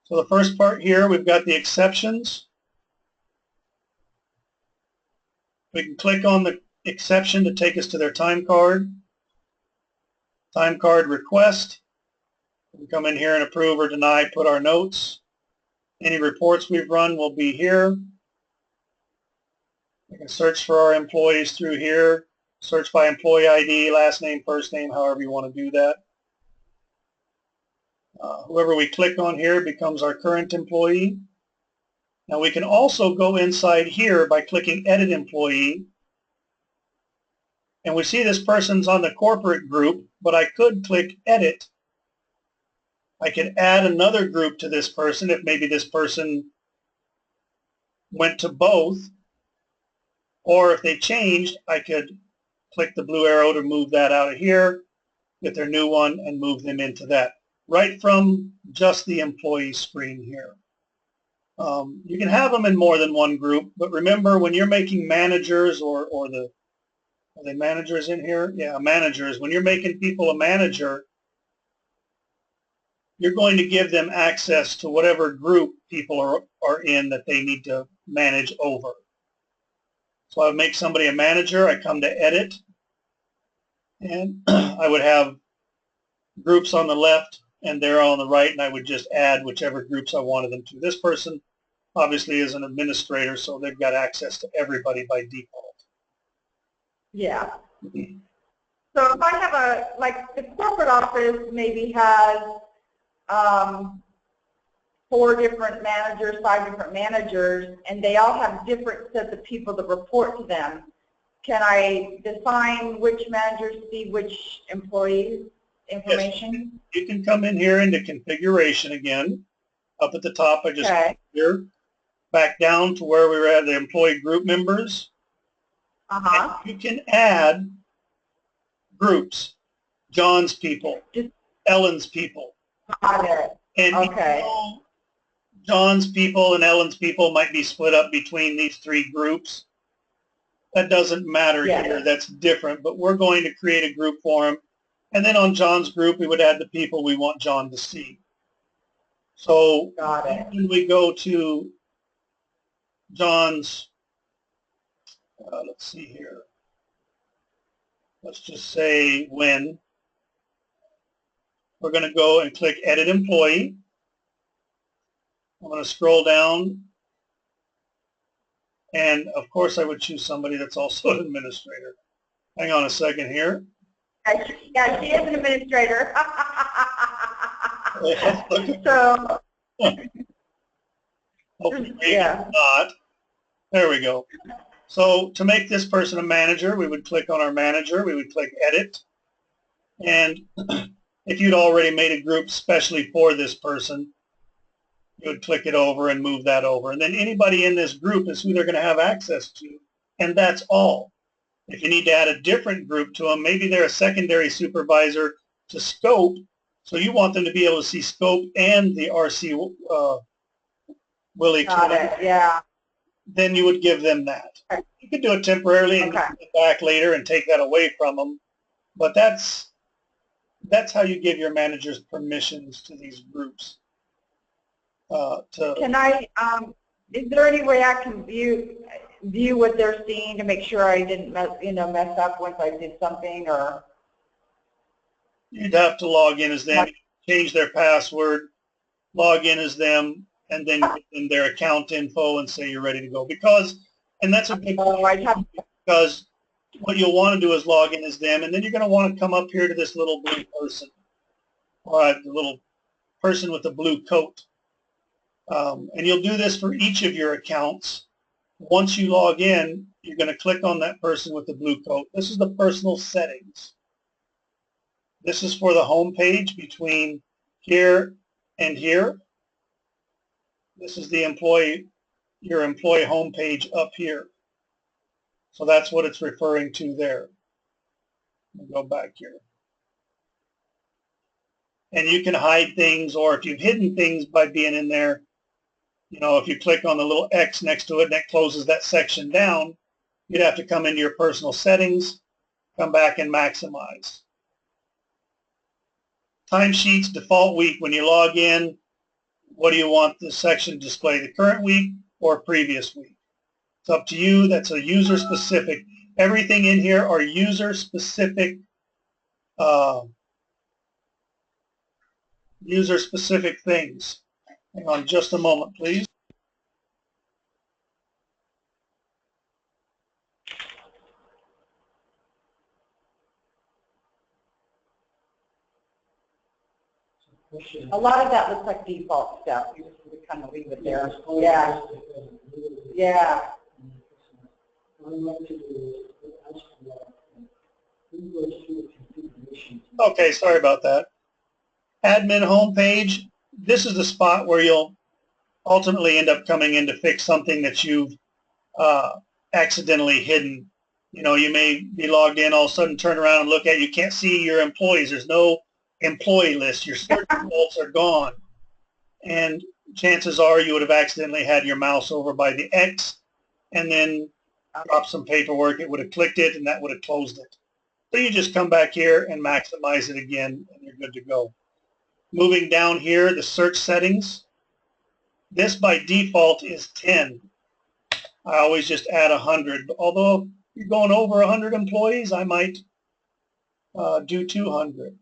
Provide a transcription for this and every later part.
So the first part here, we've got the exceptions. We can click on the exception to take us to their time card. Time card request. We can come in here and approve or deny, put our notes. Any reports we've run will be here. We can search for our employees through here. Search by employee ID, last name, first name, however you want to do that. Whoever we click on here becomes our current employee. Now we can also go inside here by clicking Edit Employee. And we see this person's on the corporate group, but I could click Edit. I could add another group to this person if maybe this person went to both. Or if they changed, I could click the blue arrow to move that out of here, get their new one, and move them into that, right from just the employee screen here. You can have them in more than one group, but remember when you're making managers are they managers in here? Yeah, managers. When you're making people a manager, you're going to give them access to whatever group people are in that they need to manage over. So I would make somebody a manager. I come to Edit, and I would have groups on the left and they're on the right, and I would just add whichever groups I wanted them to. This person obviously is an administrator, so they've got access to everybody by default. Yeah. So if I have like the corporate office maybe has 4 different managers, 5 different managers, and they all have different sets of people that report to them. Can I define which managers see which employees information? Yes. You can come in here into configuration again. Up at the top, I just here, back down to where we were at the employee group members. And you can add groups, John's people, Ellen's people. Got it. And John's people and Ellen's people might be split up between these 3 groups. That doesn't matter here. That's different. But we're going to create a group for him. And then on John's group, we would add the people we want John to see. So when we go to John's, let's see here. Let's just say when. We're going to go and click Edit Employee. I'm going to scroll down. And of course I would choose somebody that's also an administrator. Hang on a second here. Yeah, she is an administrator. So, not. There we go. So to make this person a manager, we would click on our manager. We would click Edit. And if you'd already made a group specially for this person, you would click it over and move that over. And then anybody in this group is who they're going to have access to. And that's all. If you need to add a different group to them, maybe they're a secondary supervisor to scope, so you want them to be able to see scope and the RC Willie. Got it, yeah. Then you would give them that. You could do it temporarily and get it back later and take that away from them. But that's how you give your managers permissions to these groups. Can I, is there any way I can view what they're seeing to make sure I didn't mess up once I did something, or? You'd have to log in as them, change their password, log in as them, and then give them their account info and say you're ready to go. Because, and that's a good point, because what you'll want to do is log in as them, and then you're going to want to come up here to this little blue person, or the little person with the blue coat. And you'll do this for each of your accounts. Once you log in, you're going to click on that person with the blue coat. This is the personal settings. This is for the home page between here and here. This is the your employee home page up here. So that's what it's referring to there. We'll go back here. And you can hide things, or if you've hidden things by being in there, if you click on the little X next to it and that closes that section down, you'd have to come into your personal settings, come back and maximize. Timesheets, default week. When you log in, What do you want this section to display, the current week or previous week? It's up to you. That's a user specific. Everything in here are user specific things. Hang on just a moment, please. A lot of that looks like default stuff. You just kind of leave it there. Yeah. Yeah. Okay, sorry about that. Admin homepage. This is the spot where you'll ultimately end up coming in to fix something that you've accidentally hidden. You know, you may be logged in, all of a sudden turn around and look at it. You can't see your employees. There's no employee list. Your search results are gone. And chances are you would have accidentally had your mouse over by the X and then dropped some paperwork. It would have clicked it and that would have closed it. So you just come back here and maximize it again and you're good to go. Moving down here, the search settings. This by default is 10. I always just add 100. Although if you're going over 100 employees, I might do 200.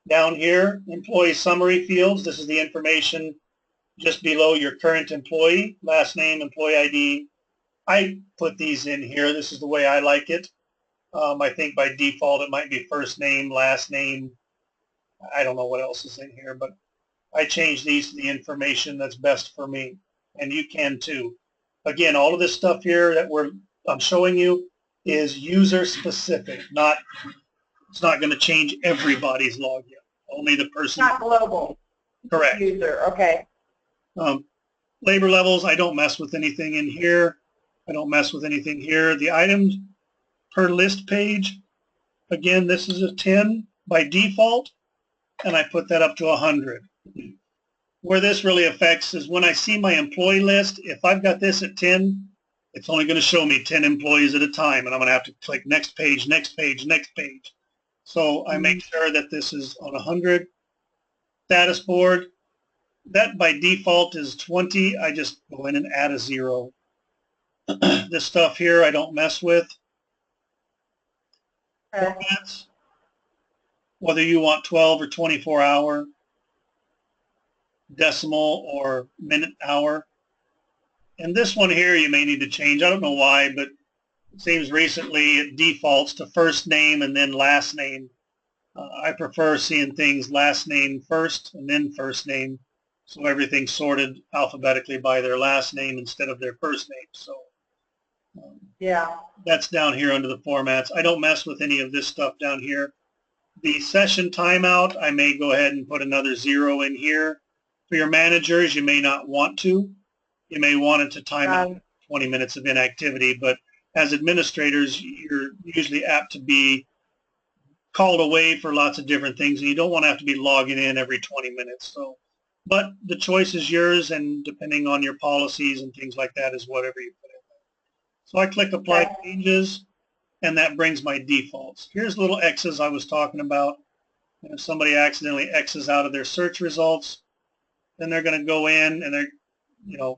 Down here, employee summary fields. This is the information just below your current employee, last name, employee ID. I put these in here. This is the way I like it. I think by default it might be first name, last name. I don't know what else is in here, but I change these to the information that's best for me, and you can too. Again, all of this stuff here that I'm showing you is user specific. It's not going to change everybody's login. Only the person. Not global. Correct. User. Okay. Labor levels. I don't mess with anything in here. I don't mess with anything here. The items per list page. Again, this is a 10 by default, and I put that up to 100. Where this really affects is when I see my employee list, if I've got this at 10, it's only going to show me 10 employees at a time, and I'm going to have to click next page, next page, next page. So I make sure that this is on 100. Status board, that by default is 20. I just go in and add a 0. This stuff here I don't mess with. Formats, whether you want 12 or 24 hour, decimal or minute hour. And this one here you may need to change. I don't know why, but it seems recently it defaults to first name and then last name. I prefer seeing things last name first and then first name, so everything's sorted alphabetically by their last name instead of their first name. So yeah, that's down here under the formats. I don't mess with any of this stuff down here. The session timeout, I may go ahead and put another 0 in here. For your managers, you may not want to. You may want it to time out 20 minutes of inactivity, but as administrators, you're usually apt to be called away for lots of different things, and you don't want to have to be logging in every 20 minutes. So, but the choice is yours, and depending on your policies and things like that is whatever you put in. So I click Apply Changes, and that brings my defaults. Here's little X's I was talking about. And if somebody accidentally X's out of their search results, then they're going to go in and the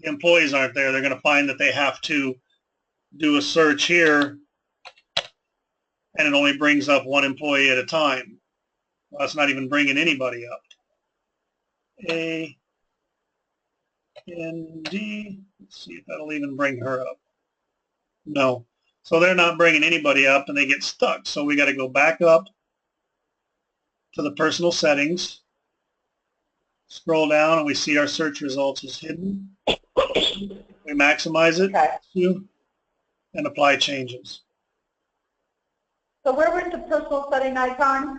employees aren't there. They're going to find that they have to do a search here, and it only brings up one employee at a time. Well, that's not even bringing anybody up. A, N, D, let's see if that'll even bring her up. No. So they're not bringing anybody up, and they get stuck. So we got to go back up to the personal settings, scroll down, and we see our search results is hidden. We maximize it, and apply changes. So where was the personal setting icon?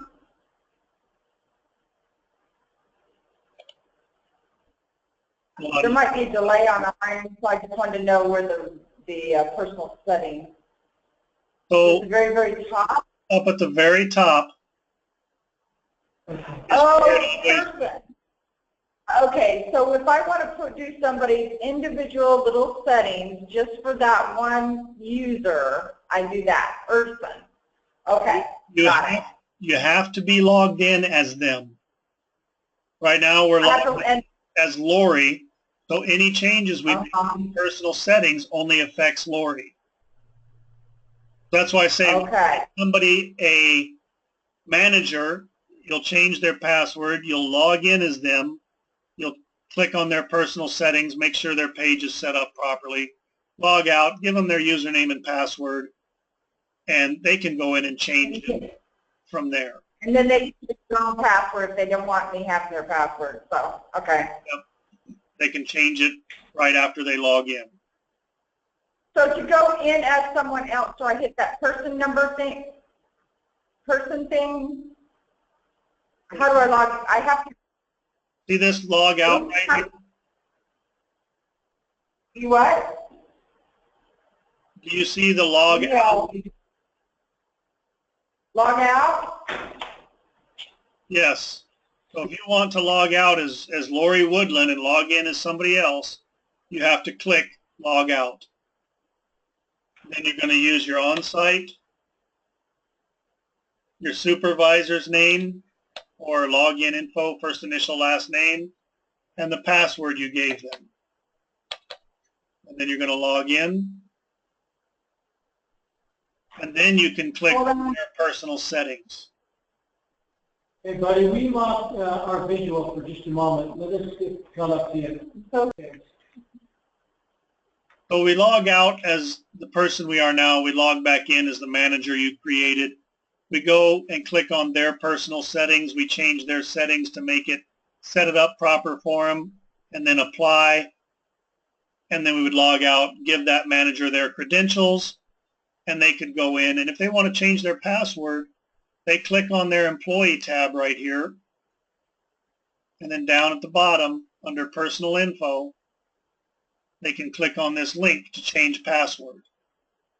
There might be a delay on our end, so I just wanted to know where the personal setting. So at the very, very top? Up at the very top. Oh, person. Okay, so if I want to do somebody's individual little settings just for that one user, I do that, person. Okay, got it. You have to be logged in as them. Right now we're I have logged to, and, as Lori, so any changes we make in um, personal settings only affects Lori. That's why I say okay, somebody, a manager, you'll change their password, you'll log in as them, you'll click on their personal settings, make sure their page is set up properly, log out, give them their username and password, and they can go in and change it from there. and then they can use their own password if they don't want me having their password, so, okay. Yep. They can change it right after they log in. So to go in as someone else, so I hit that person number thing, person thing? How do I log? I have to. See this log out right here? You what? Do you see the log out? Log out? Yes. So if you want to log out as Lori Woodland and log in as somebody else, you have to click log out. Then you're going to use your on-site, your supervisor's name or login info, first initial, last name, and the password you gave them. And then you're going to log in. And then you can click on your personal settings. Hey, buddy, we lost our visual for just a moment. Let us come up to you. Okay. So we log out as the person we are now. We log back in as the manager you created. We go and click on their personal settings. We change their settings to make it, set it up proper for them, and then apply. And then we would log out, give that manager their credentials, and they could go in. And if they want to change their password, they click on their employee tab right here. And then down at the bottom, under personal info, they can click on this link to change password.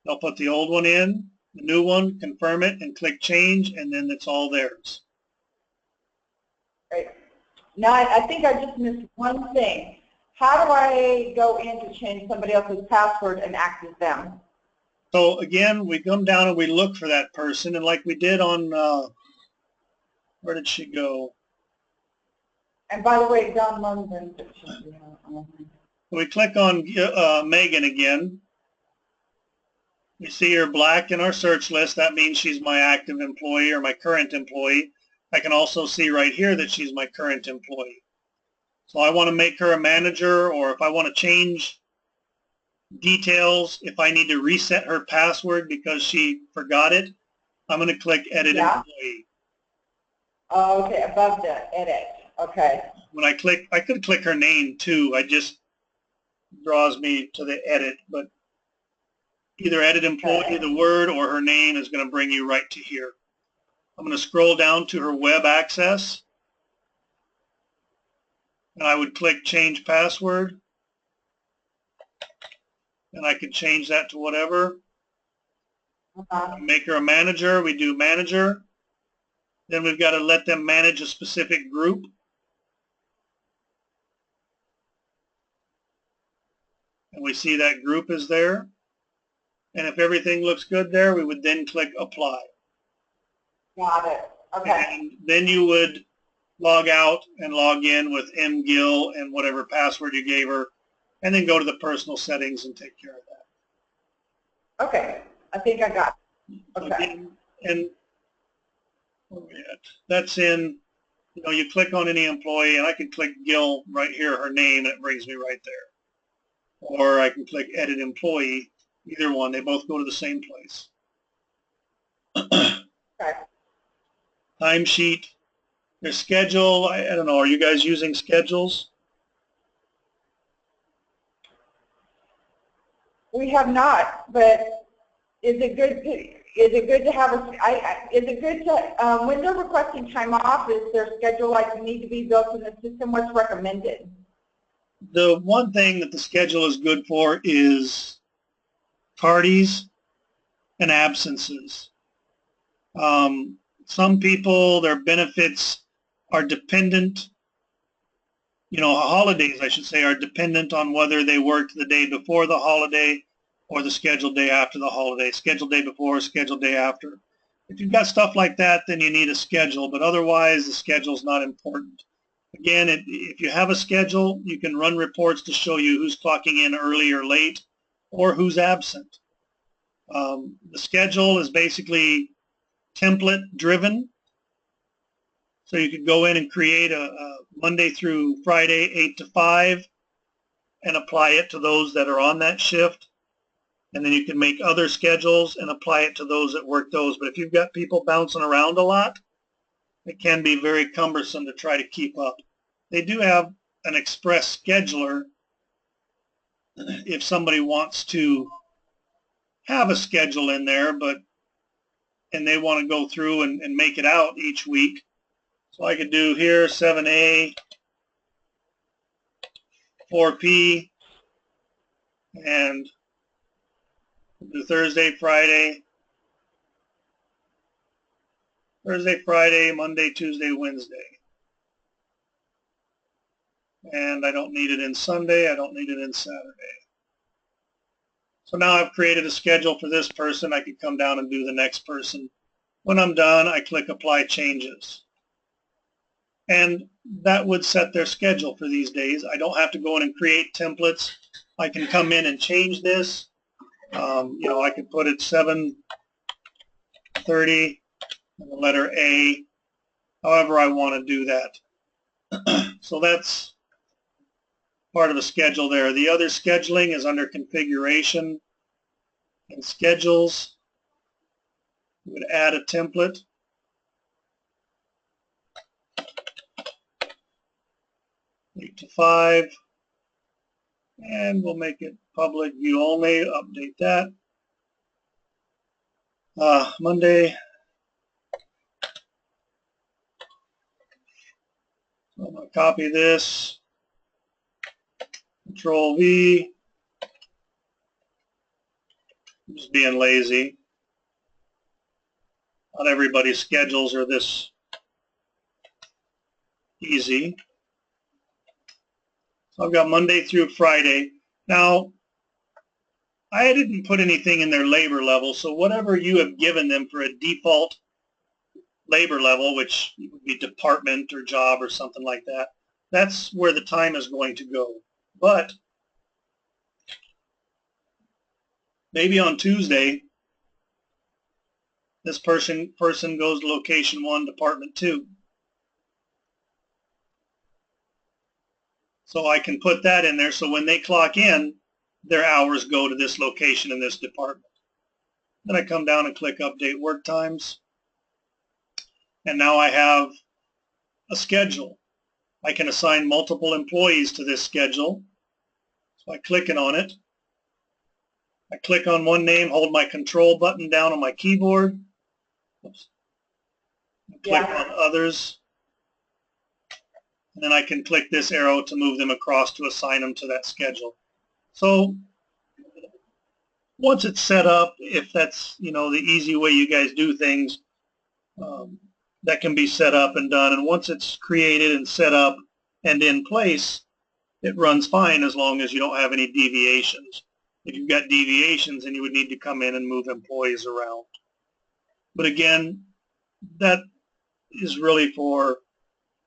They'll put the old one in, the new one, confirm it, and click change, and then it's all theirs. Right. Now, I think I just missed one thing. How do I go in to change somebody else's password and act as them? So again, we come down and we look for that person, and like we did on, where did she go? And by the way, Don Lundgren. We click on Megan again. We see her black in our search list. That means she's my active employee or my current employee. I can also see right here that she's my current employee. So I want to make her a manager, or if I want to change details, if I need to reset her password because she forgot it, I'm going to click Edit Employee. Okay, above the edit. Okay. When I click, I could click her name too. I just draws me to the edit, but either Edit Employee, the word, or her name is going to bring you right to here. I'm going to scroll down to her web access, and I would click Change Password, and I could change that to whatever. Make her a manager. We do manager. Then we've got to let them manage a specific group. And we see that group is there. And if everything looks good there, we would then click Apply. Got it. Okay. And then you would log out and log in with mgill and whatever password you gave her, and then go to the personal settings and take care of that. Okay. I think I got it. Okay. And that's in, you know, you click on any employee, and I can click Gil right here, her name, and it brings me right there. Or I can click Edit Employee, either one. They both go to the same place. Okay. Timesheet, their schedule, I don't know, are you guys using schedules? We have not, but is it good to have is it good to, when they're requesting time off, is their schedule like need to be built in the system? What's recommended? The one thing that the schedule is good for is tardies and absences. Some people, their benefits are dependent, you know, holidays, I should say, are dependent on whether they worked the day before the holiday or the scheduled day after the holiday. Scheduled day before, scheduled day after. If you've got stuff like that, then you need a schedule, but otherwise the schedule is not important. Again, if you have a schedule, you can run reports to show you who's clocking in early or late or who's absent. The schedule is basically template driven. So you could go in and create a Monday through Friday, 8 to 5, and apply it to those that are on that shift. And then you can make other schedules and apply it to those that work those. But if you've got people bouncing around a lot, it can be very cumbersome to try to keep up. They do have an express scheduler if somebody wants to have a schedule in there, and they want to go through and make it out each week. So I could do here 7A, 4P, and do Thursday, Friday, Monday, Tuesday, Wednesday. And I don't need it in Sunday. I don't need it in Saturday. So now I've created a schedule for this person. I could come down and do the next person. When I'm done, I click Apply Changes. And that would set their schedule for these days. I don't have to go in and create templates. I can come in and change this. I could put it 7:30 and the letter A, however I want to do that. So that's part of the schedule there. The other scheduling is under Configuration and Schedules. We would add a template. Eight to 5, and we'll make it public view only. Update that. Monday. So I'm going to copy this. Control V. I'm just being lazy. Not everybody's schedules are this easy. So I've got Monday through Friday. Now, I didn't put anything in their labor level, so whatever you have given them for a default labor level, which would be department or job or something like that, that's where the time is going to go. But maybe on Tuesday, this person goes to location 1, department 2. So I can put that in there so when they clock in, their hours go to this location in this department. Then I come down and click Update Work Times. And now I have a schedule. I can assign multiple employees to this schedule. So I click on it. I click on one name, hold my control button down on my keyboard. Oops. Click on others. And then I can click this arrow to move them across to assign them to that schedule. So once it's set up, if that's the easy way you guys do things, that can be set up and done. And once it's created and set up and in place, it runs fine as long as you don't have any deviations. If you've got deviations, then you would need to come in and move employees around. But again, that is really for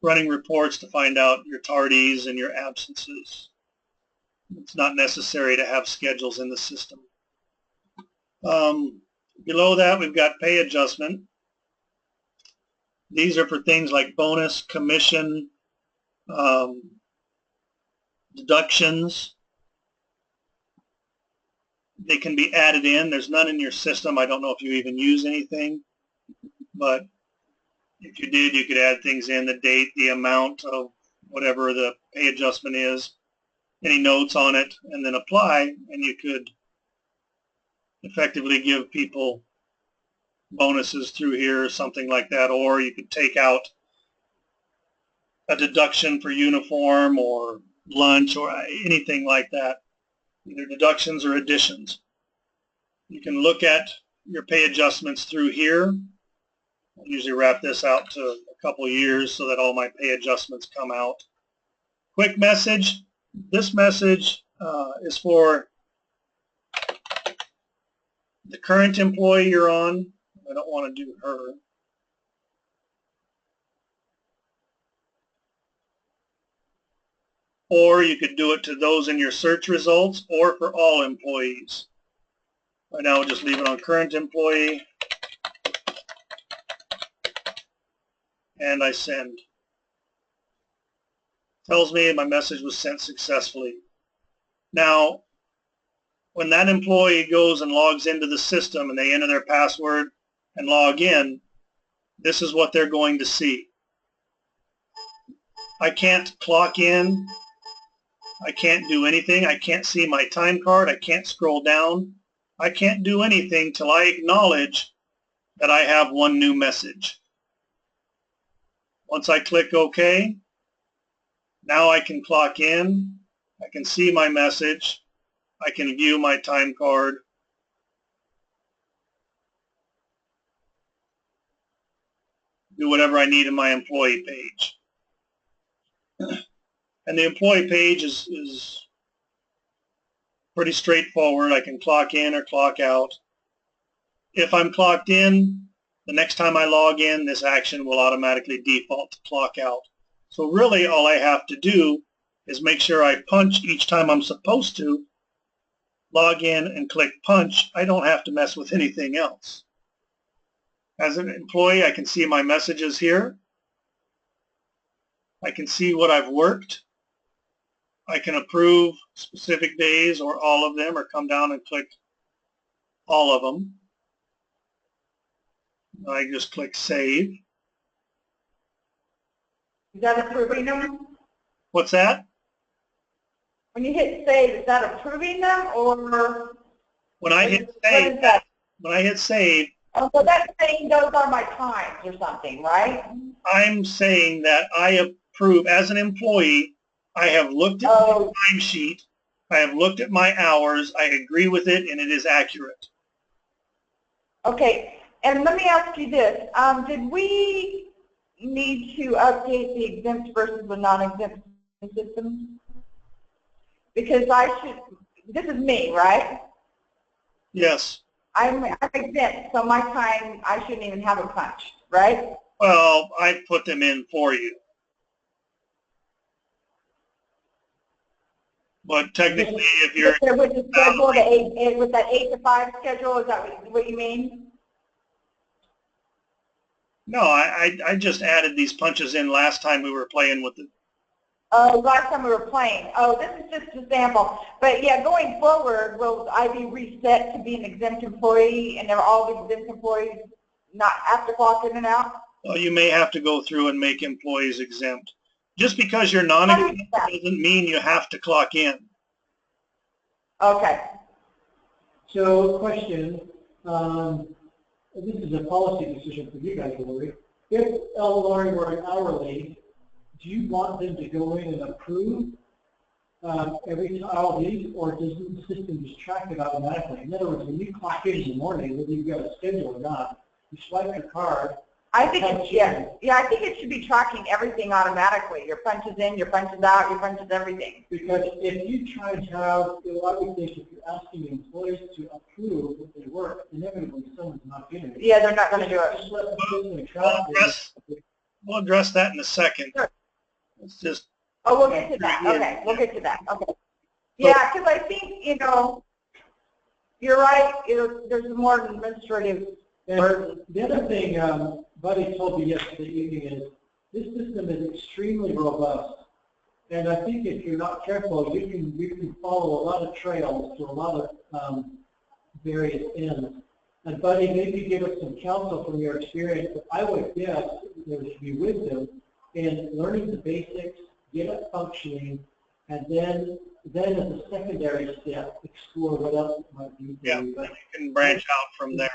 running reports to find out your tardies and your absences. It's not necessary to have schedules in the system. Below that, we've got pay adjustment. These are for things like bonus, commission, deductions. They can be added in. There's none in your system. I don't know if you even use anything, but if you did, you could add things in, the date, the amount of whatever the pay adjustment is, any notes on it, and then apply, and you could effectively give people bonuses through here or something like that, or you could take out a deduction for uniform or lunch or anything like that, either deductions or additions. You can look at your pay adjustments through here. I usually wrap this out to a couple years so that all my pay adjustments come out. Quick message. This message is for the current employee you're on. I don't want to do her. or you could do it to those in your search results or for all employees. Right now, we'll just leave it on current employee, and I send. Tells me my message was sent successfully. Now, when that employee goes and logs into the system and they enter their password and log in, this is what they're going to see. I can't clock in. I can't do anything. I can't see my time card. I can't scroll down. I can't do anything till I acknowledge that I have one new message. Once I click OK, now I can clock in. I can see my message. I can view my time card. Do whatever I need in my employee page. And the employee page is pretty straightforward. I can clock in or clock out. If I'm clocked in, the next time I log in, this action will automatically default to clock out. So really all I have to do is make sure I punch each time I'm supposed to, log in and click punch. I don't have to mess with anything else. As an employee, I can see my messages here. I can see what I've worked. I can approve specific days or all of them, or come down and click all of them. I just click save. Is that approving them? What's that? When you hit save, is that approving them, or When I hit what save, is that? when I hit save, Oh, so that's saying those are my times or something, right? I'm saying that I approve, as an employee, I have looked at my timesheet, I have looked at my hours, I agree with it, and it is accurate. Okay, and let me ask you this. Did we need to update the exempt versus the non-exempt system? Because this is me, right? Yes. I'm exempt, so my time, I shouldn't even have a punch, right? Well, I put them in for you. But technically, if you're With the schedule, with that 8 to 5 schedule, is that what you mean? no, I just added these punches in last time we were playing with it. Last time we were playing. Oh, this is just a sample. But yeah, going forward, will I be reset to be an exempt employee, and all the exempt employees not have to clock in and out? Well, you may have to go through and make employees exempt. Just because you're non-exempt doesn't mean you have to clock in. Okay. So, question, this is a policy decision for you guys, Lori. If Lori were an hourly, do you want them to go in and approve every all these, or does the system just track it automatically? In other words, when you clock in the morning, whether you've got a schedule or not, you swipe your card. I think it's, yeah, I think it should be tracking everything automatically. Your punches in, your punches out, your punches everything. Because if you try and have, I would think if you're asking employees to approve what they work, inevitably someone's not going to. Yeah, they're not going to do it. We'll address that in a second. Sure. It's just. Oh, we'll get to that. Okay, we'll get to that. Okay. Yeah, because I think, you're right. There's more administrative burden. The other thing Buddy told me yesterday evening is this system is extremely robust. And I think if you're not careful, you can follow a lot of trails to a lot of various ends. And Buddy, maybe give us some counsel from your experience, but I would guess there should be wisdom in learning the basics, get it functioning, and then as a secondary step, explore what else it might be. Yeah, you can branch out from there.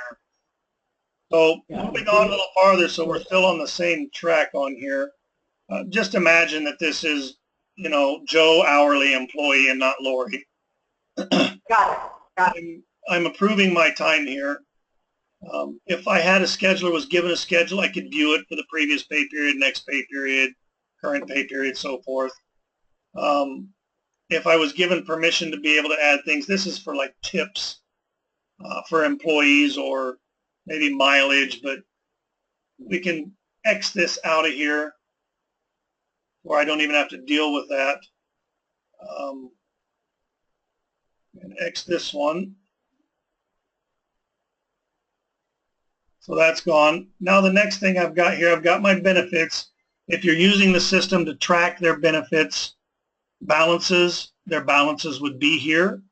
So moving on a little farther, so we're still on the same track on here. Just imagine that this is, Joe hourly employee and not Lori. Got it. I'm approving my time here. If I had a scheduler, was given a schedule, I could view it for the previous pay period, next pay period, current pay period, so forth. If I was given permission to be able to add things, this is for like tips for employees or maybe mileage, but we can X this out of here where I don't even have to deal with that. And X this one. So that's gone. Now the next thing I've got here, I've got my benefits. If you're using the system to track their benefits balances, their balances would be here.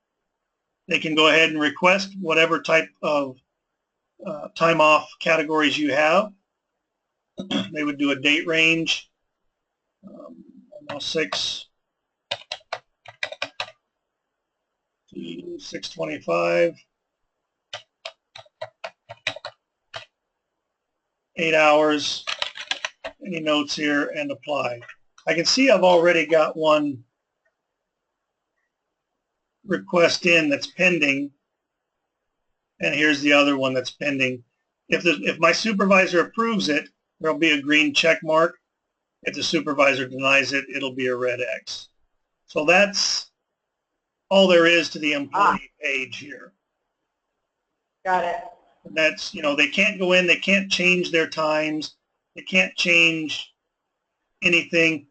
They can go ahead and request whatever type of time off categories you have. They would do a date range, 6 to 625, 8 hours, any notes here, and apply. I can see I've already got one request in that's pending, and here's the other one that's pending. If my supervisor approves it, there'll be a green check mark. If the supervisor denies it, it'll be a red X. So that's all there is to the employee page here. Got it. That's, they can't go in, they can't change their times, they can't change anything.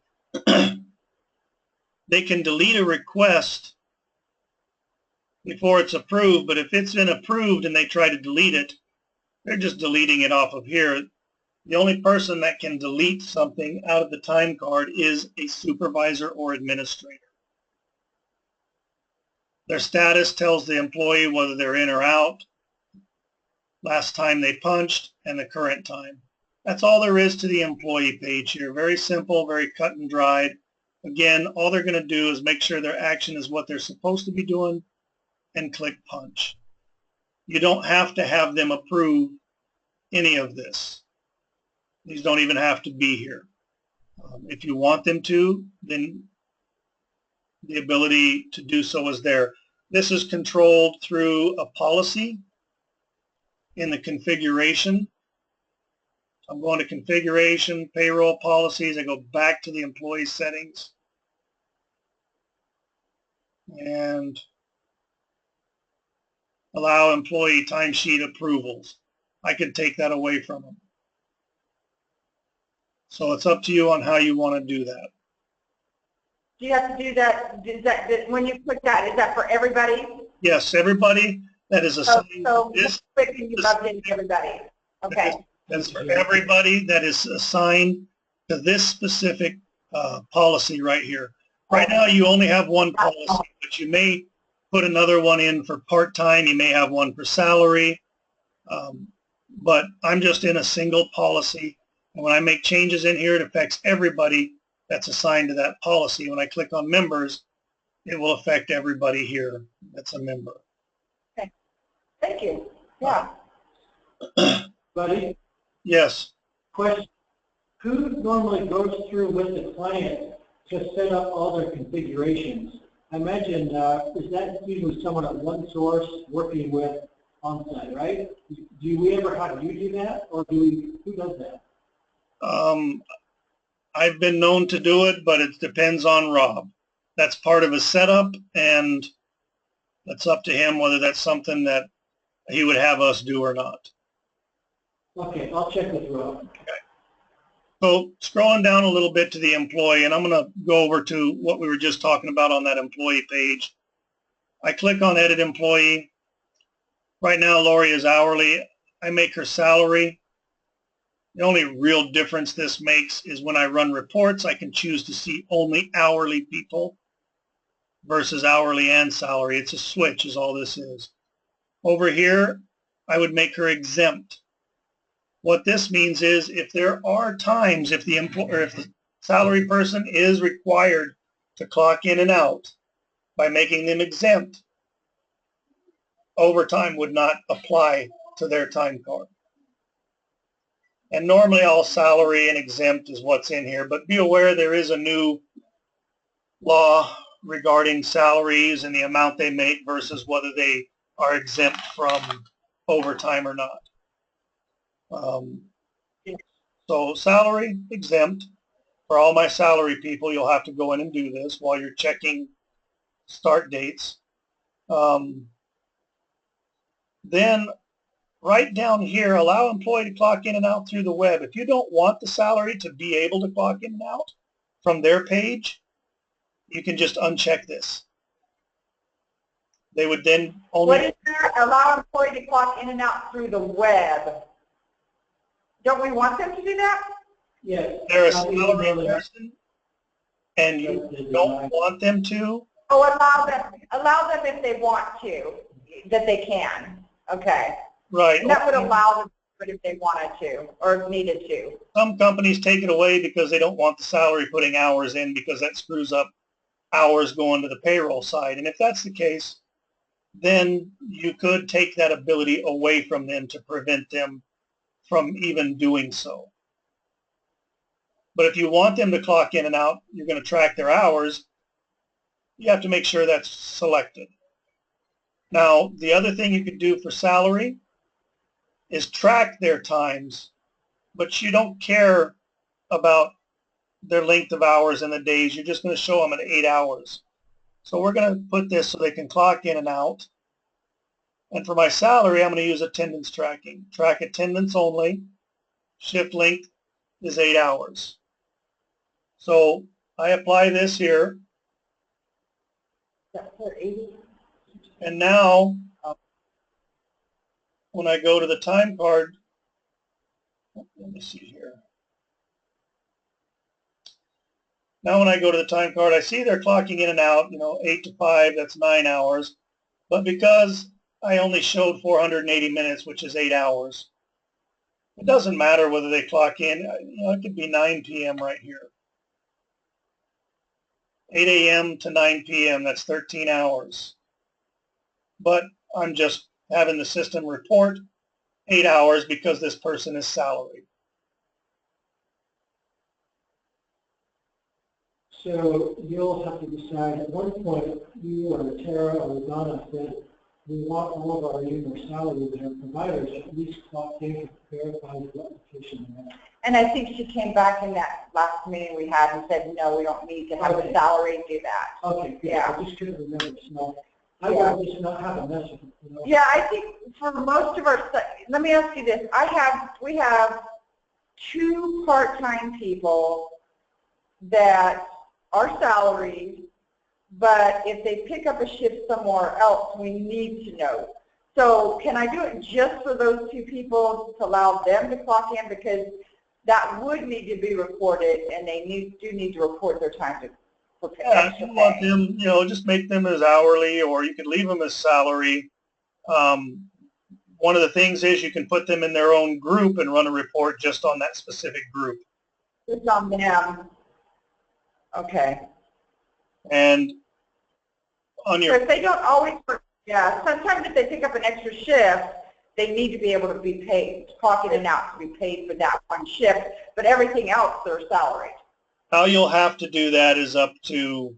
They can delete a request before it's approved, but if it's been approved and they try to delete it, they're just deleting it off of here. The only person that can delete something out of the time card is a supervisor or administrator. Their status tells the employee whether they're in or out, last time they punched, and the current time. That's all there is to the employee page here. Very simple, very cut and dried. Again, all they're going to do is make sure their action is what they're supposed to be doing and click punch. You don't have to have them approve any of this. These don't even have to be here. If you want them to, then the ability to do so is there. This is controlled through a policy in the configuration. I'm going to configuration, payroll policies. I go back to the employee settings and allow employee timesheet approvals. I could take that away from them. So it's up to you on how you want to do that. Do you have to do that? When you click that, is that for everybody? Yes, everybody that is assigned so this. Clicking you bumped into everybody. Okay. That's for everybody that is assigned to this specific policy right here. Right now, you only have one policy, but you may put another one in for part-time. You may have one for salary. But I'm just in a single policy. And when I make changes in here, it affects everybody that's assigned to that policy. When I click on members, it will affect everybody here that's a member. Okay. Thank you. Yeah. Buddy? Yes. Question. Who normally goes through with the client to set up all their configurations? I imagine, is that usually someone at one source working with on-site, right? Do we ever have you do that, or who does that? I've been known to do it, but it depends on Rob. That's part of his setup, and it's up to him whether that's something that he would have us do or not. Okay, I'll check with Rob. Okay. So scrolling down a little bit to the employee, and I'm going to go over to what we were just talking about on that employee page. I click on Edit Employee. Right now, Lori is hourly. I make her salary. The only real difference this makes is when I run reports, I can choose to see only hourly people versus hourly and salary. It's a switch is all this is. Over here, I would make her exempt. What this means is if there are times if the salary person is required to clock in and out, by making them exempt, overtime would not apply to their time card. And normally all salary and exempt is what's in here, but be aware there is a new law regarding salaries and the amount they make versus whether they are exempt from overtime or not. So salary exempt. For all my salary people, you'll have to go in and do this while you're checking start dates. Then right down here, allow employee to clock in and out through the web. If you don't want the salary to be able to clock in and out from their page, you can just uncheck this. They would then What only... is there? Allow employee to clock in and out through the web. Don't we want them to do that? Yes. They're a salary person, and you don't want them to. Oh, allow them if they want to, that they can. Okay. Right. And that would allow them if they wanted to or if needed to. Some companies take it away because they don't want the salary putting hours in, because that screws up hours going to the payroll side. And if that's the case, then you could take that ability away from them to prevent them from even doing so. But if you want them to clock in and out, you're going to track their hours, you have to make sure that's selected. Now, the other thing you could do for salary is track their times, but you don't care about their length of hours and the days. You're just going to show them at 8 hours. So we're going to put this so they can clock in and out. And for my salary, I'm going to use attendance tracking. Track attendance only. Shift length is 8 hours. So I apply this here. And now, when I go to the time card, let me see here. Now when I go to the time card, I see they're clocking in and out, 8 to 5, that's 9 hours. But because I only showed 480 minutes, which is 8 hours, it doesn't matter whether they clock in. It could be 9 p.m. right here. 8 a.m. to 9 p.m., that's 13 hours. But I'm just having the system report 8 hours because this person is salaried. So you'll have to decide. At one point, you or Tara or Donna said we want all of our union salaries that are providers at least clocked in to verify the application. And I think she came back in that last meeting we had and said, no, we don't need to have a salary do that. Okay, good. Yeah. I just couldn't remember. So I would just not have a message. Yeah, I think for most of our, let me ask you this. We have 2 part-time people that are salaried, but if they pick up a shift somewhere else, we need to know. So can I do it just for those 2 people to allow them to clock in, because that would need to be reported, and they do need to report their time to prepare. Yeah, if you want them, just make them as hourly, or you could leave them as salary. One of the things is you can put them in their own group and run a report just on that specific group. Just on them. Okay. And on your... So if they don't always work, yeah, sometimes if they pick up an extra shift, they need to be able to be paid, clock in and out to be paid for that one shift, but everything else, they're salaried. How you'll have to do that is up to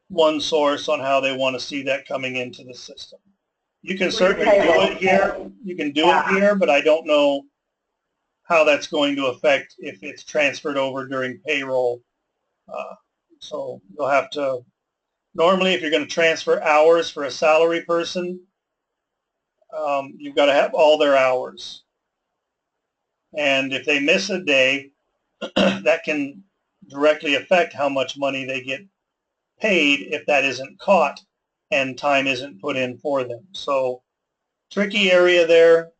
one source on how they want to see that coming into the system. You can certainly do it here. You can do it here, but I don't know how that's going to affect if it's transferred over during payroll. So you'll have to, normally if you're going to transfer hours for a salary person, you've got to have all their hours. And if they miss a day, that can directly affect how much money they get paid if that isn't caught and time isn't put in for them. So tricky area there.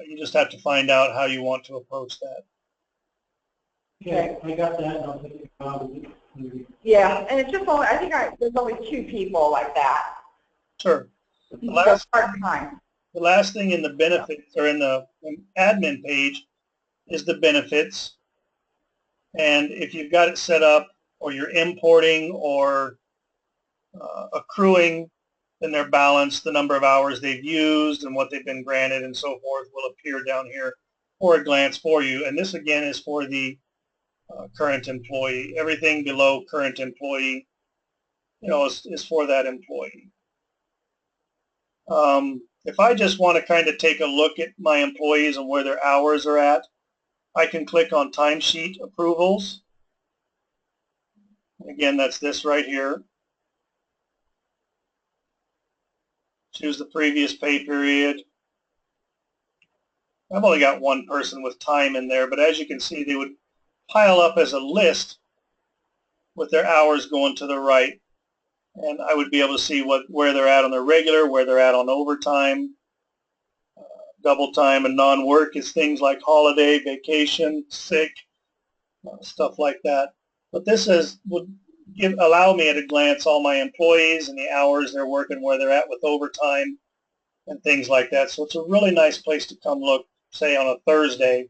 You just have to find out how you want to approach that. Okay, I got that, and I'll think about it. Yeah, and it's just only, I think there's only 2 people like that. Sure. The last thing in the benefits, or in the admin page, is the benefits. And if you've got it set up, or you're importing or accruing, then their balance, the number of hours they've used and what they've been granted and so forth will appear down here for a glance for you. And this again is for the current employee. Everything below current employee, is for that employee. If I just want to kind of take a look at my employees and where their hours are at, I can click on timesheet approvals. Again, that's this right here. Choose the previous pay period. I've only got 1 person with time in there, but as you can see, they would pile up as a list with their hours going to the right. And I would be able to see where they're at on their regular, where they're at on overtime. Double time and non-work is things like holiday, vacation, sick, stuff like that. But this would allow me at a glance all my employees and the hours they're working, where they're at with overtime and things like that. So it's a really nice place to come look, say on a Thursday,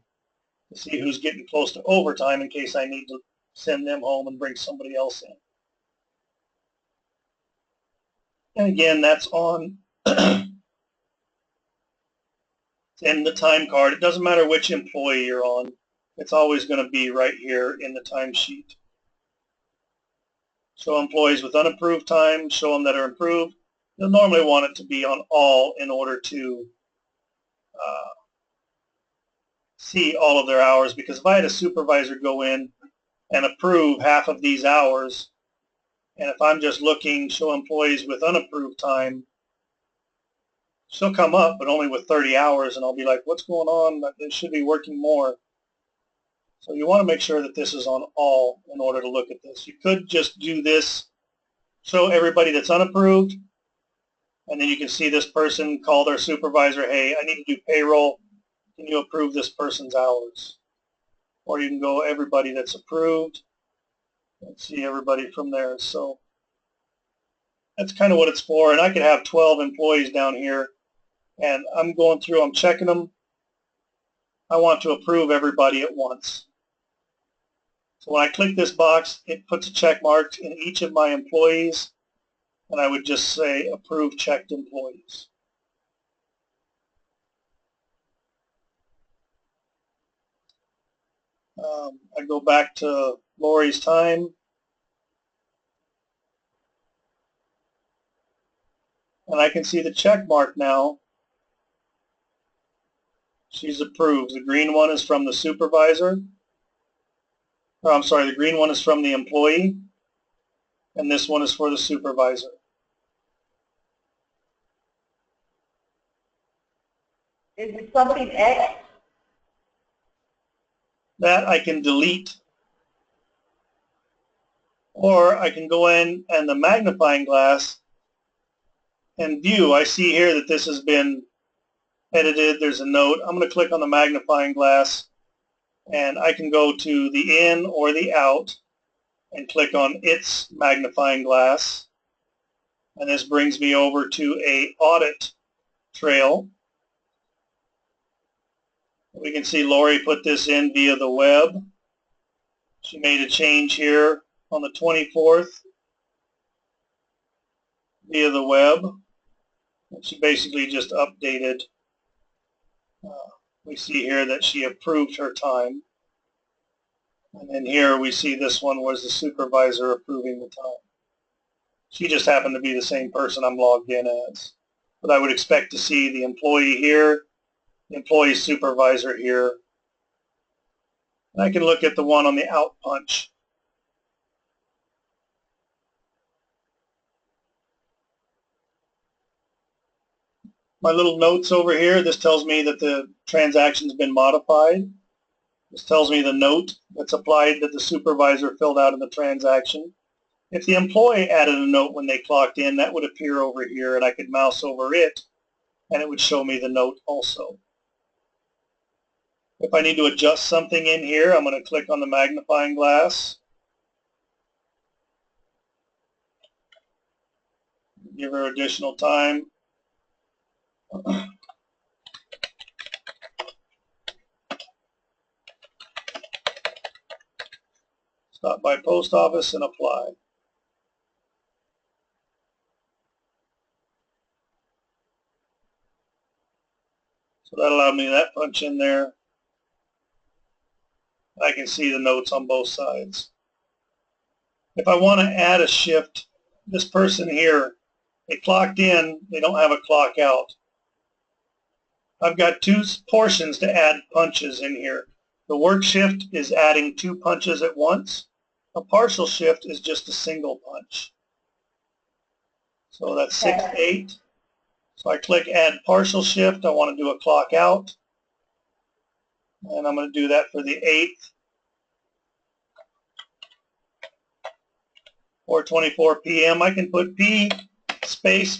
to see who's getting close to overtime in case I need to send them home and bring somebody else in. And again, that's on in the time card. It doesn't matter which employee you're on. It's always going to be right here in the timesheet. Show employees with unapproved time, show them that are approved. You'll normally want it to be on all in order to see all of their hours, because if I had a supervisor go in and approve half of these hours, and if I'm just looking, show employees with unapproved time, she'll come up, but only with 30 hours, and I'll be like, what's going on? They should be working more. So you want to make sure that this is on all in order to look at this. You could just do this, show everybody that's unapproved, and then you can see this person call their supervisor, hey, I need to do payroll. Can you approve this person's hours? Or you can go everybody that's approved and see everybody from there. So that's kind of what it's for. And I could have 12 employees down here, and I'm going through, I'm checking them. I want to approve everybody at once. So when I click this box, it puts a check mark in each of my employees, and I would just say approve checked employees. I go back to Lori's time. And I can see the check mark now. She's approved. The green one is from the supervisor. Or I'm sorry, the green one is from the employee. And this one is for the supervisor. Is it something X? That I can delete. Or I can go in and the magnifying glass and view. I see here that this has been edited. There's a note. I'm going to click on the magnifying glass, and I can go to the in or the out and click on its magnifying glass. And this brings me over to a audit trail. We can see Lori put this in via the web. She made a change here on the 24th via the web. And she basically just updated. We see here that she approved her time. And then here we see this one was the supervisor approving the time. She just happened to be the same person I'm logged in as. But I would expect to see the employee here, the employee supervisor here. And I can look at the one on the out punch. My little notes over here, this tells me that the transaction's been modified. This tells me the note that's applied that the supervisor filled out in the transaction. If the employee added a note when they clocked in, that would appear over here, and I could mouse over it, and it would show me the note also. If I need to adjust something in here, I'm going to click on the magnifying glass. Give her additional time. Stop by post office and apply. So that allowed me that punch in there. I can see the notes on both sides. If I want to add a shift, this person here, they clocked in, they don't have a clock out. I've got two portions to add punches in here. The work shift is adding 2 punches at once. A partial shift is just a single punch. So that's 6 to 8. So I click add partial shift. I want to do a clock out. And I'm going to do that for the 8th. 4:24 p.m. I can put P space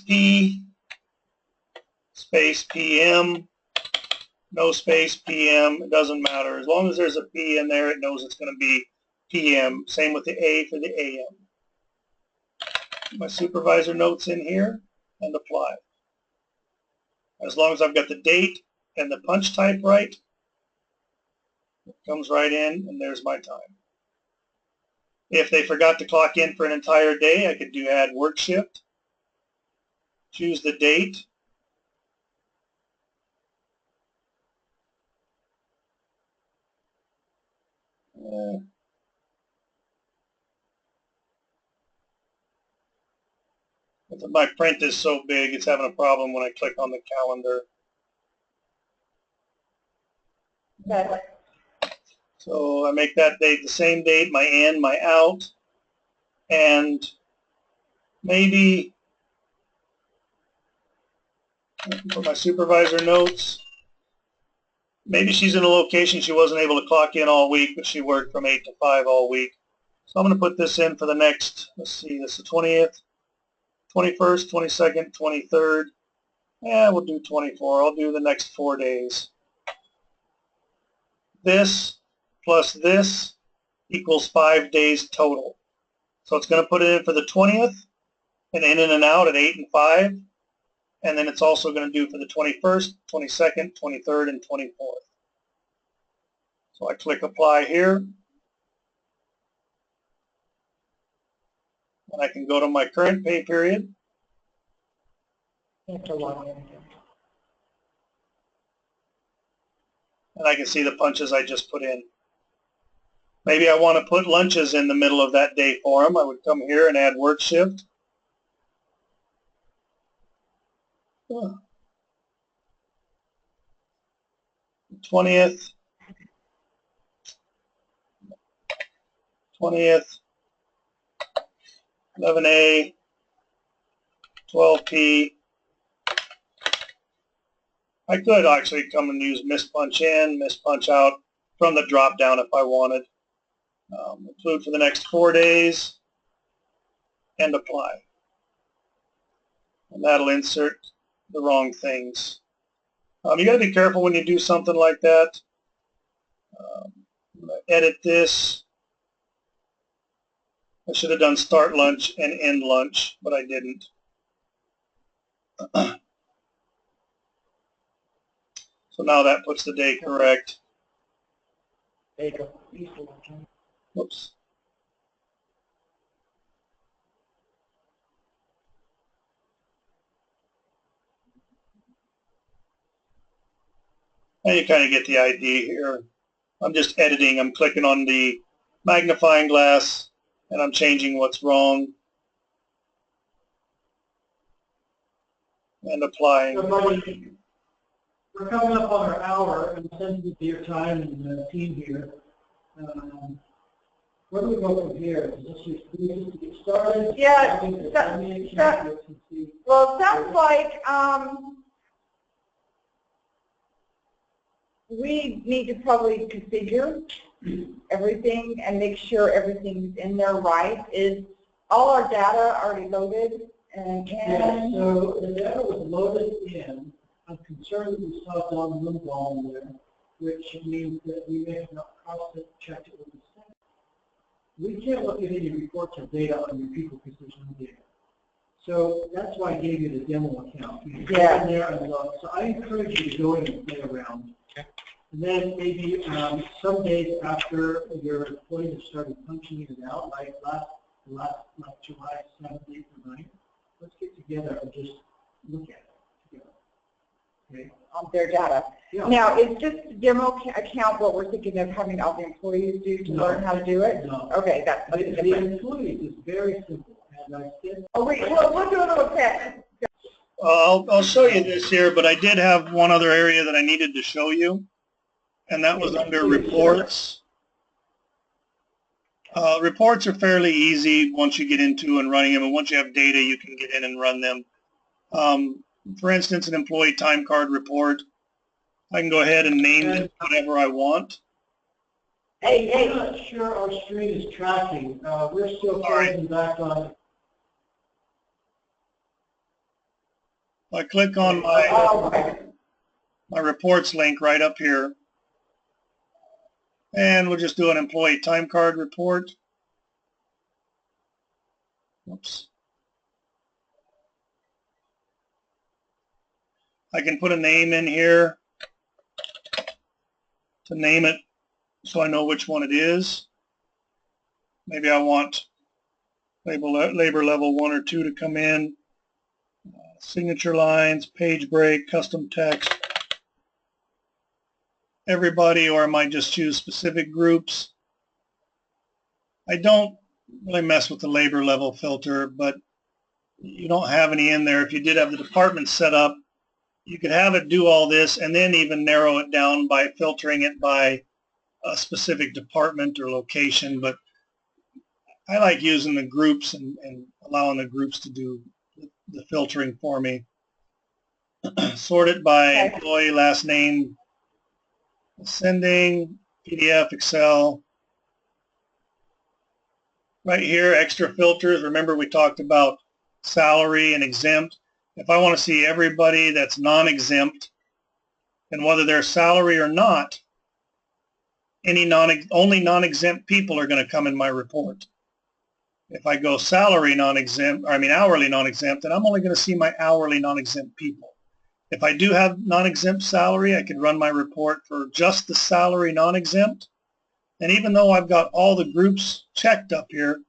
PM, no space PM. It doesn't matter. As long as there's a P in there, it knows it's going to be PM. Same with the A for the AM. My supervisor notes in here and apply. As long as I've got the date and the punch type right, it comes right in and there's my time. If they forgot to clock in for an entire day, I could do add work shift, choose the date, my print is so big, it's having a problem when I click on the calendar. Okay. So I make that date the same date, my in, my out, and maybe for my supervisor notes, maybe she's in a location she wasn't able to clock in all week, but she worked from 8 to 5 all week. So I'm going to put this in for the next, let's see, this is the 20th, 21st, 22nd, 23rd. Yeah, we'll do 24. I'll do the next 4 days. This plus this equals 5 days total. So it's going to put it in for the 20th and in and out at 8 and 5. And then it's also going to do for the 21st, 22nd, 23rd, and 24th. So I click apply here. And I can go to my current pay period. And I can see the punches I just put in. Maybe I want to put lunches in the middle of that day for them. I would come here and add work shift. 20th, 11A, 12P. I could actually come and use miss punch in, miss punch out from the drop down if I wanted. Include for the next 4 days and apply. And that'll insert the wrong things. You got to be careful when you do something like that. I'm going to edit this. I should have done start lunch and end lunch, but I didn't. So now that puts the day correct. There you go. Whoops. And you kind of get the idea here. I'm just editing. I'm clicking on the magnifying glass and I'm changing what's wrong and applying. So, buddy, we're coming up on our hour, and sensitive to your time and the team here. Where do we go from here? Is this just to get started? Yeah. Well, it sounds like we need to probably configure everything and make sure everything's in there right. Is all our data already loaded? Yeah, so the data was loaded in. I'm concerned that we saw down the limbo there, which means that we may have not cross-checked it with the same. We can't look at any reports or data on your people because there's no data. So that's why I gave you the demo account. You can go in there and look. So I encourage you to go in and play around. Okay. And then maybe some days after your employees have started punching in and out, like last July 7th, 8th, or 9th, let's get together and just look at it together. Okay. On their data. Yeah. Now, is this demo account what we're thinking of having all the employees do to learn how to do it? No. Okay, that's the employees is very simple. As I said, we'll do a little test. I'll show you this here, but I did have one other area that I needed to show you, and that was under reports. Reports are fairly easy once you get into and running them, and once you have data, you can get in and run them. For instance, an employee time card report, I can go ahead and name it whatever I want. I'm not sure our screen is tracking. We're still frozen back on. I click on my reports link right up here. And we'll just do an employee time card report. Oops. I can put a name in here to name it so I know which one it is. Maybe I want labor level 1 or 2 to come in. Signature lines, page break, custom text. Everybody, or I might just choose specific groups. I don't really mess with the labor level filter, but you don't have any in there. If you did have the department set up, you could have it do all this and then even narrow it down by filtering it by a specific department or location. But I like using the groups and allowing the groups to do the filtering for me. Sort it by employee, last name, ascending, PDF, Excel. Right here, extra filters. Remember we talked about salary and exempt. If I want to see everybody that's non-exempt, and whether they're salary or not, only non-exempt people are going to come in my report. If I go salary non-exempt, or I mean hourly non-exempt, then I'm only going to see my hourly non-exempt people. If I do have non-exempt salary, I could run my report for just the salary non-exempt. And even though I've got all the groups checked up here,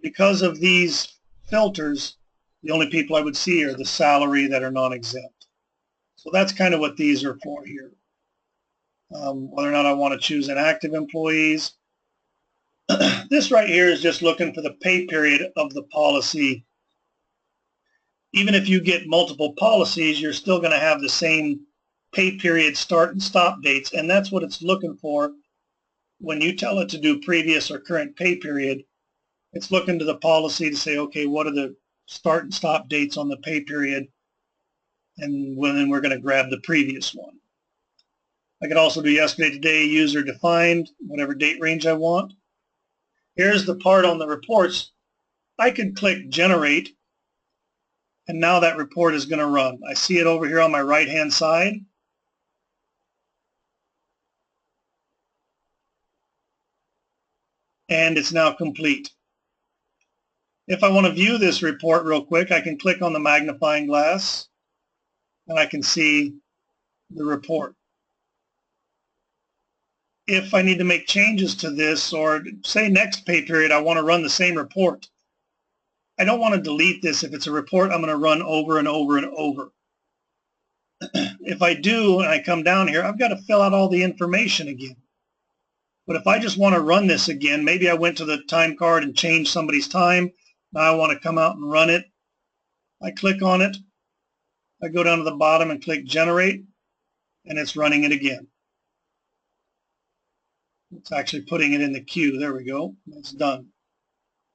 because of these filters, the only people I would see are the salary that are non-exempt. So that's kind of what these are for here. Whether or not I want to choose inactive employees. This right here is just looking for the pay period of the policy. Even if you get multiple policies, you're still going to have the same pay period start and stop dates, and that's what it's looking for when you tell it to do previous or current pay period. It's looking to the policy to say, okay, what are the start and stop dates on the pay period, and then we're going to grab the previous one. I could also do yesterday, today, user defined, whatever date range I want. Here's the part on the reports. I could click generate, and now that report is going to run. I see it over here on my right-hand side. And it's now complete. If I want to view this report real quick, I can click on the magnifying glass, and I can see the report. If I need to make changes to this, or say next pay period, I want to run the same report. I don't want to delete this. If it's a report I'm going to run over and over and over. If I do, and I come down here, I've got to fill out all the information again. But if I just want to run this again, maybe I went to the time card and changed somebody's time. Now I want to come out and run it. I click on it. I go down to the bottom and click generate, and it's running it again. It's actually putting it in the queue. There we go. It's done.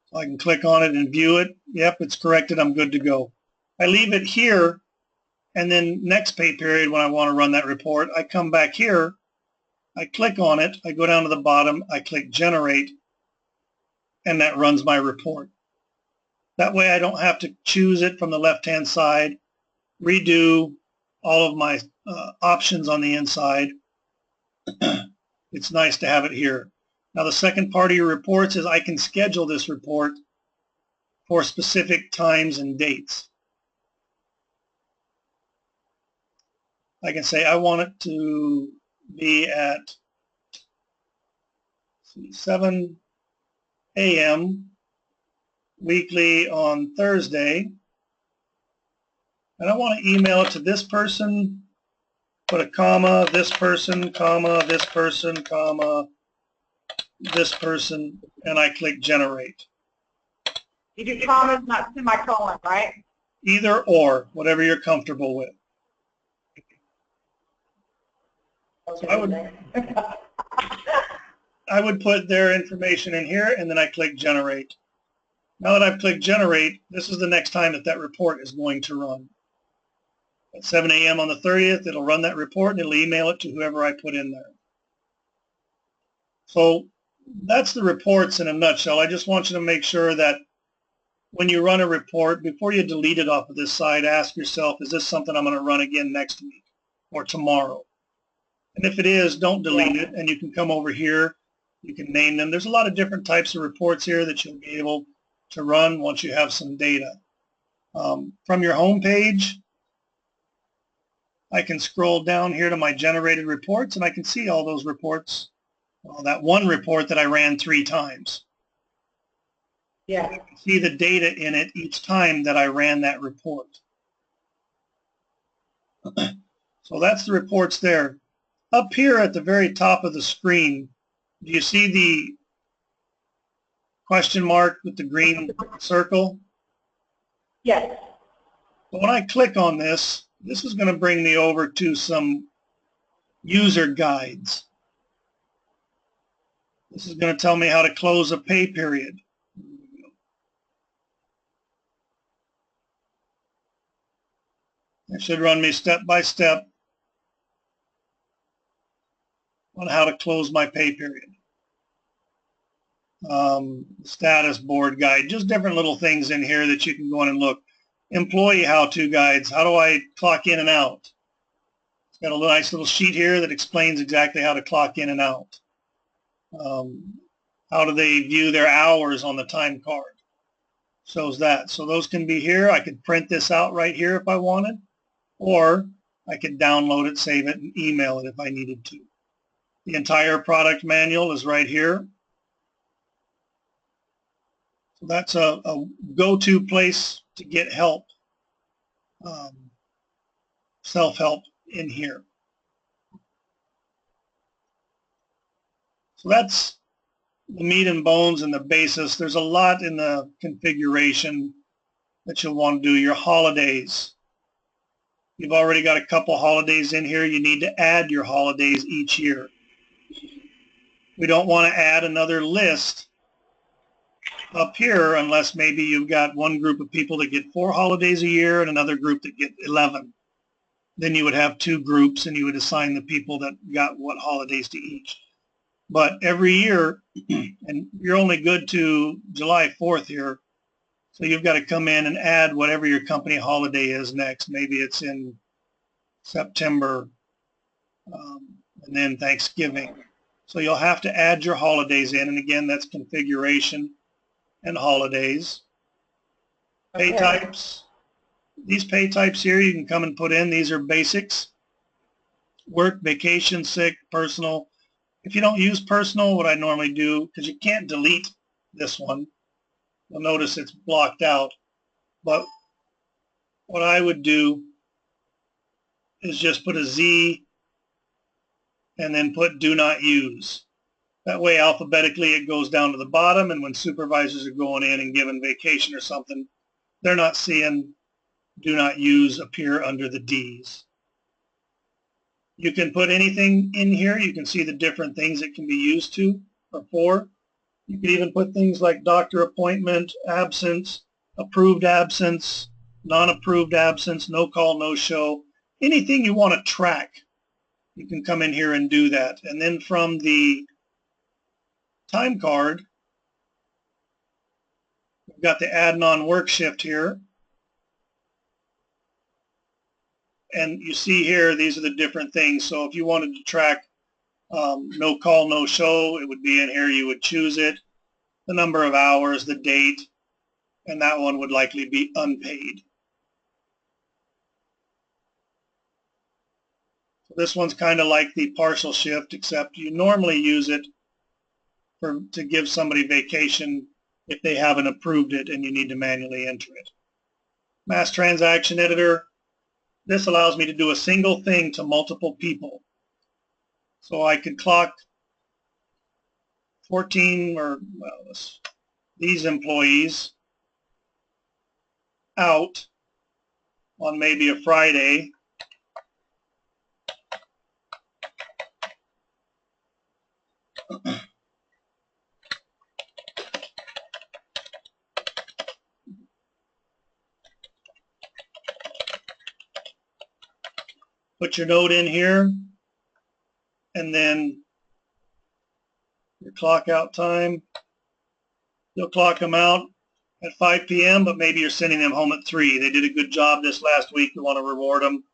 So I can click on it and view it. Yep, it's corrected. I'm good to go. I leave it here, and then next pay period when I want to run that report, I come back here, I click on it, I go down to the bottom, I click generate, and that runs my report. That way I don't have to choose it from the left-hand side, redo all of my options on the inside. It's nice to have it here. Now the second part of your reports is I can schedule this report for specific times and dates. I can say I want it to be at 7 a.m. weekly on Thursday, and I want to email it to this person, put a comma, this person, comma, this person, comma, this person, and I click generate. You do commas, not semicolon, right? Either or, whatever you're comfortable with. So I would put their information in here, and then I click generate. Now that I've clicked generate, this is the next time that report is going to run. At 7 a.m. on the 30th, it'll run that report, and it'll email it to whoever I put in there. So that's the reports in a nutshell. I just want you to make sure that when you run a report, before you delete it off of this site, ask yourself, is this something I'm going to run again next week or tomorrow? And if it is, don't delete it, and you can come over here. You can name them. There's a lot of different types of reports here that you'll be able to run once you have some data. From your home page, I can scroll down here to my generated reports, and I can see all those reports. Well, that one report that I ran 3 times. Yeah. I can see the data in it each time that I ran that report. So that's the reports there. Up here at the very top of the screen, do you see the question mark with the green circle? Yes. So when I click on this, this is going to bring me over to some user guides. This is going to tell me how to close a pay period. It should run me step by step on how to close my pay period. Status board guide, just different little things in here that you can go in and look. Employee how-to guides, how do I clock in and out? It's got a nice little sheet here that explains exactly how to clock in and out. How do they view their hours on the time card? Shows that. So those can be here. I could print this out right here if I wanted, or I could download it, save it, and email it if I needed to. The entire product manual is right here. So that's a go-to place to get help, self-help in here. So that's the meat and bones and the basis. There's a lot in the configuration that you'll want to do. Your holidays. You've already got a couple holidays in here. You need to add your holidays each year. We don't want to add another list up here unless maybe you've got one group of people that get 4 holidays a year and another group that get 11. Then you would have 2 groups and you would assign the people that got what holidays to each. But every year, and you're only good to July 4th here, so you've got to come in and add whatever your company holiday is next. Maybe it's in September, and then Thanksgiving. So you'll have to add your holidays in, and again, that's configuration and holidays. Okay. Pay types. These pay types here you can come and put in. These are basics. Work, vacation, sick, personal. If you don't use personal, what I normally do, because you can't delete this one, you'll notice it's blocked out. But what I would do is just put a Z and then put do not use. That way alphabetically it goes down to the bottom, and when supervisors are going in and giving vacation or something, they're not seeing do not use appear under the D's. You can put anything in here. You can see the different things it can be used to or for. You can even put things like doctor appointment, absence, approved absence, non-approved absence, no call, no show. Anything you want to track, you can come in here and do that. And then from the time card, we've got the add non-work shift here. And you see here, these are the different things. So if you wanted to track no call, no show, it would be in here. You would choose it, the number of hours, the date, and that one would likely be unpaid. So this one's kind of like the partial shift, except you normally use it to give somebody vacation if they haven't approved it and you need to manually enter it. Mass transaction editor. This allows me to do a single thing to multiple people. So I could clock 14 or well, these employees out on maybe a Friday. Put your note in here, and then your clock out time. You'll clock them out at 5 p.m., but maybe you're sending them home at 3. They did a good job this last week. You want to reward them.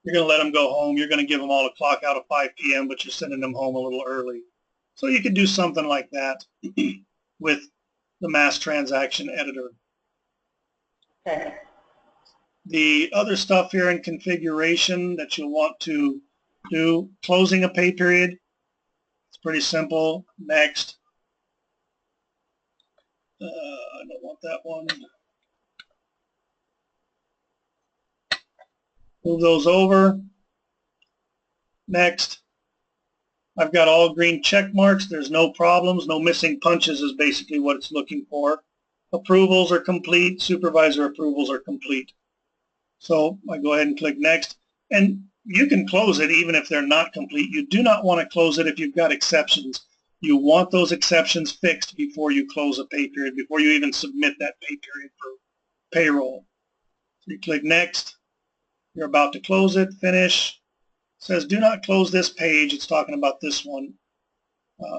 You're going to let them go home. You're going to give them all a clock out at 5 p.m., but you're sending them home a little early. So you could do something like that with the mass transaction editor. Okay. The other stuff here in configuration that you'll want to do, closing a pay period. It's pretty simple. Next. I don't want that one. Move those over. Next. I've got all green check marks. There's no problems. No missing punches is basically what it's looking for. Approvals are complete. Supervisor approvals are complete. So I go ahead and click next. And you can close it even if they're not complete. You do not want to close it if you've got exceptions. You want those exceptions fixed before you close a pay period, before you even submit that pay period for payroll. So you click next. You're about to close it. Finish. It says do not close this page. It's talking about this one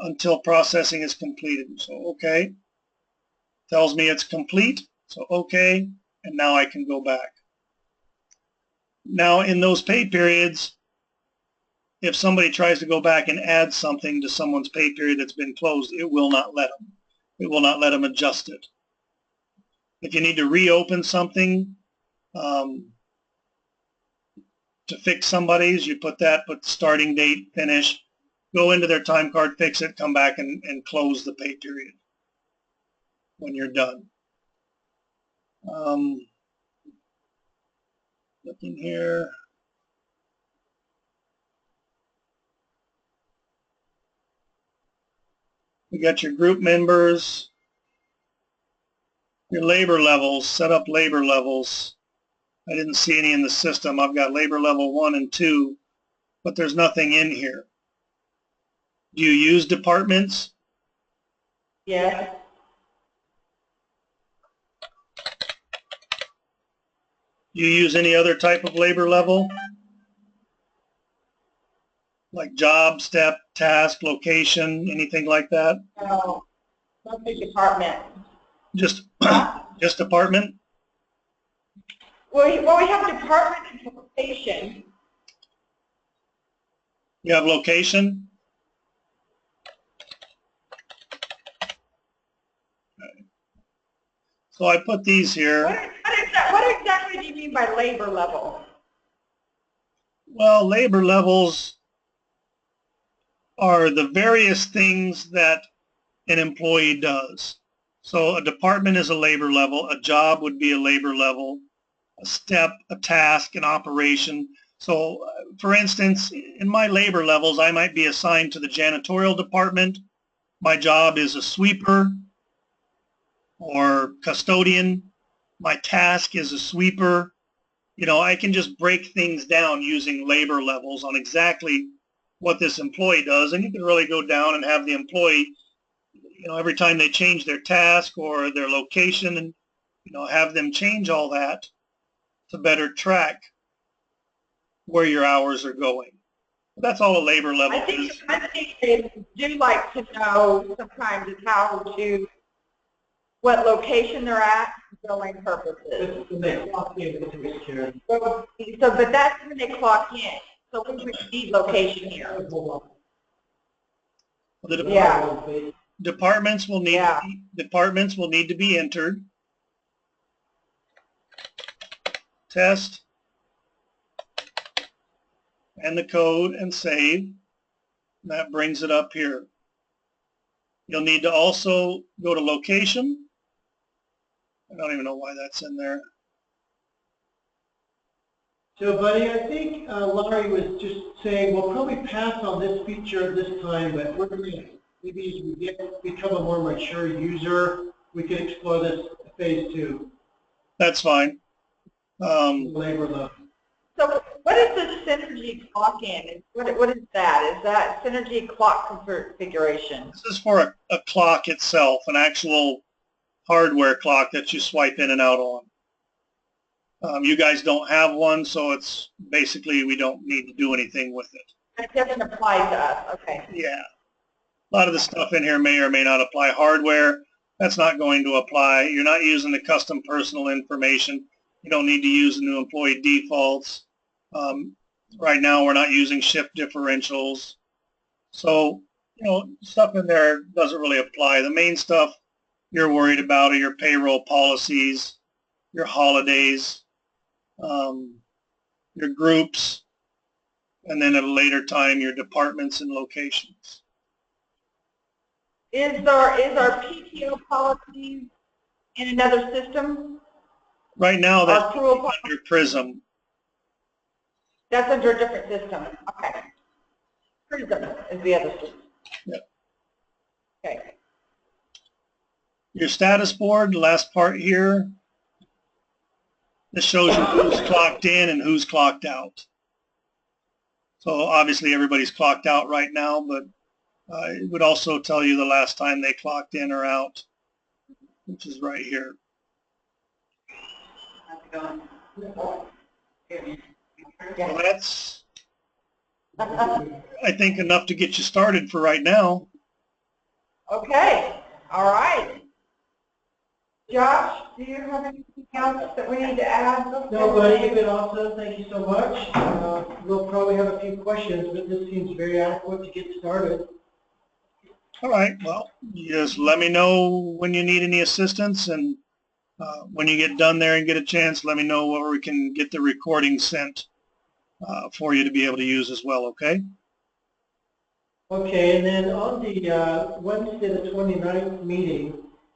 until processing is completed. So okay. Tells me it's complete. So okay. And now I can go back. Now in those pay periods, if somebody tries to go back and add something to someone's pay period that's been closed, it will not let them. It will not let them adjust it. If you need to reopen something to fix somebody's, you put starting date, finish, go into their time card, fix it, come back and close the pay period when you're done. Looking here. You got your group members, your labor levels, set up labor levels. I didn't see any in the system. I've got labor level 1 and 2, but there's nothing in here. Do you use departments? Yes. Do you use any other type of labor level? Like job, step, task, location, anything like that? No, not the department. Just department? Well, we have department and location. You have location? Okay. So I put these here. What exactly do you mean by labor level? Well, labor levels are the various things that an employee does. So a department is a labor level, a job would be a labor level, a step, a task, an operation. So for instance, in my labor levels, I might be assigned to the janitorial department. My job is a sweeper or custodian. My task is a sweeper. You know, I can just break things down using labor levels on exactly what this employee does, and you can really go down and have the employee, you know, every time they change their task or their location, and you know, have them change all that to better track where your hours are going. That's all a labor level is. I think they do like to know sometimes what location they're at for billing purposes. When they clock in, it takes care of it. But that's when they clock in. So we would need location here. The departments will need to be entered. Test and the code and save. That brings it up here. You'll need to also go to location. I don't even know why that's in there. So, buddy, I think Larry was just saying we'll probably pass on this feature this time, but we're going to, maybe as we become a more mature user, we can explore this phase 2. That's fine. Labor level. So what is the Synergy clock in? What is that? Is that Synergy clock configuration? This is for a clock itself, an actual hardware clock that you swipe in and out on. You guys don't have one, so it's basically we don't need to do anything with it. It doesn't apply to us. Okay. Yeah. A lot of the stuff in here may or may not apply. Hardware, that's not going to apply. You're not using the custom personal information. You don't need to use the new employee defaults. Right now, we're not using shift differentials. So, stuff in there doesn't really apply. The main stuff you're worried about are your payroll policies, your holidays, your groups, and then at a later time, your departments and locations. Is our PTO policy in another system? Right now, Our that's accrual policy, under Prism. that's under a different system. Okay. Prism is the other system. Yep. Okay. Your status board, the last part here, this shows you who's clocked in and who's clocked out. So obviously everybody's clocked out right now, but it would also tell you the last time they clocked in or out, which is right here. So that's, I think, enough to get you started for right now. Okay. All right. Josh, do you have anything else that we need to add? No, buddy, you've been awesome. Thank you so much. We'll probably have a few questions, but this seems very adequate to get started. All right. Well, you just let me know when you need any assistance, and when you get done there and get a chance, let me know where we can get the recording sent for you to be able to use as well, okay? Okay, and then on the Wednesday the 29th meeting,